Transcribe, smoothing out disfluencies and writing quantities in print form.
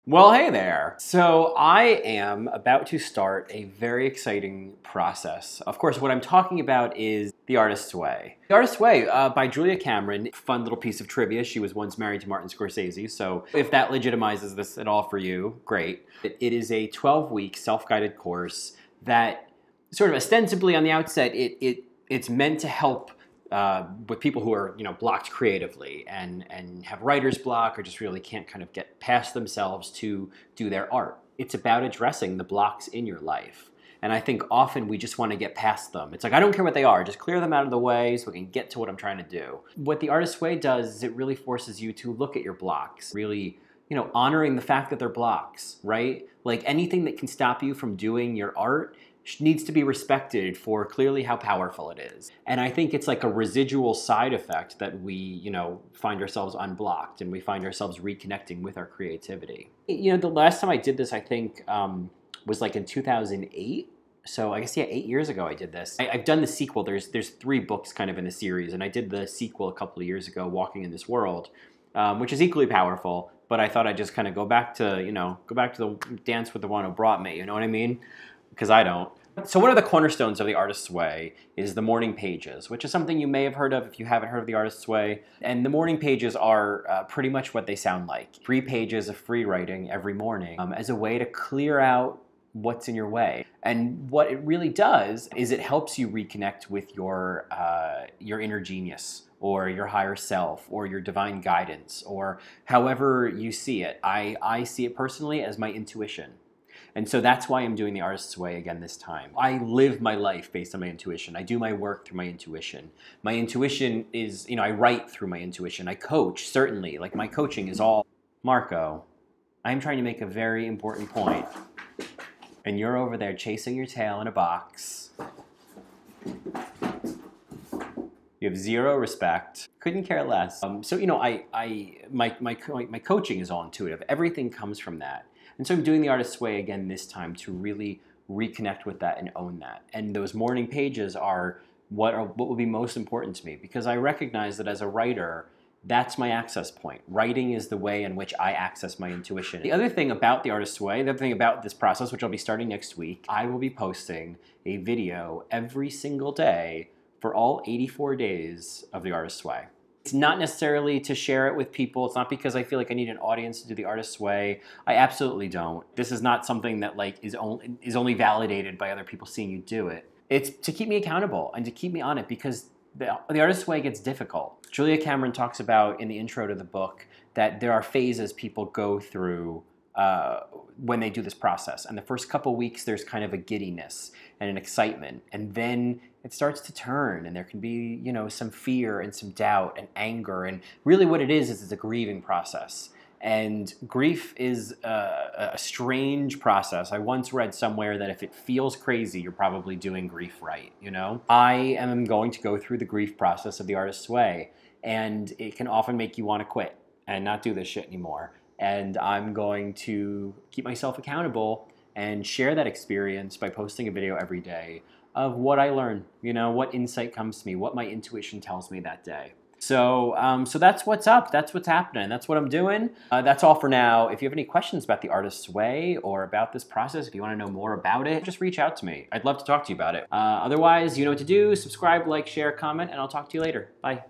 Well, hey there. So I am about to start a very exciting process. Of course, what I'm talking about is The Artist's Way. The Artist's Way by Julia Cameron. Fun little piece of trivia. She was once married to Martin Scorsese. So if that legitimizes this at all for you, great. It is a 12-week self-guided course that sort of ostensibly on the outset, it's meant to help with people who are, blocked creatively and have writer's block or just really can't kind of get past themselves to do their art. It's about addressing the blocks in your life. And I think often we just want to get past them. It's like, I don't care what they are, just clear them out of the way so we can get to what I'm trying to do. What the Artist's Way does is it really forces you to look at your blocks, really, honoring the fact that they're blocks, right? Like anything that can stop you from doing your art needs to be respected for clearly how powerful it is. And I think it's like a residual side effect that we, find ourselves unblocked and we find ourselves reconnecting with our creativity. The last time I did this, I think, was like in 2008. So I guess, 8 years ago I did this. I've done the sequel. There's 3 books kind of in the series, and I did the sequel a couple of years ago, Walking in This World, which is equally powerful. But I thought I'd just kind of go back to the dance with the one who brought me, you know what I mean? Because I don't. So one of the cornerstones of The Artist's Way is the morning pages, which is something you may have heard of if you haven't heard of The Artist's Way. And the morning pages are pretty much what they sound like. 3 pages of free writing every morning as a way to clear out what's in your way. And what it really does is it helps you reconnect with your inner genius, or your higher self, or your divine guidance, or however you see it. I see it personally as my intuition. And so that's why I'm doing The Artist's Way again this time. I live my life based on my intuition. I do my work through my intuition. My intuition is, I write through my intuition. I coach, certainly. Like my coaching is all, Marco, I'm trying to make a very important point. And you're over there chasing your tail in a box. You have zero respect. Couldn't care less. My coaching is all intuitive. Everything comes from that. And so I'm doing The Artist's Way again this time to really reconnect with that and own that. And those morning pages are what will be most important to me, because I recognize that as a writer, that's my access point. Writing is the way in which I access my intuition. The other thing about The Artist's Way, the other thing about this process, which I'll be starting next week, I will be posting a video every single day for all 84 days of The Artist's Way. It's not necessarily to share it with people. It's not because I feel like I need an audience to do The Artist's Way. I absolutely don't. This is not something that is only validated by other people seeing you do it. It's to keep me accountable and to keep me on it, because the Artist's Way gets difficult. Julia Cameron talks about in the intro to the book that there are phases people go through when they do this process. And the first couple weeks, there's kind of a giddiness and an excitement. And then it starts to turn, and there can be, some fear and some doubt and anger. And really what it is it's a grieving process. And grief is a strange process. I once read somewhere that if it feels crazy, you're probably doing grief right, I am going to go through the grief process of The Artist's Way, and it can often make you want to quit and not do this shit anymore. And I'm going to keep myself accountable and share that experience by posting a video every day of what I learn, what insight comes to me, what my intuition tells me that day. So that's what's up. That's what's happening. That's what I'm doing. That's all for now. If you have any questions about The Artist's Way or about this process, if you want to know more about it, just reach out to me. I'd love to talk to you about it. Otherwise, you know what to do. Subscribe, like, share, comment, and I'll talk to you later. Bye.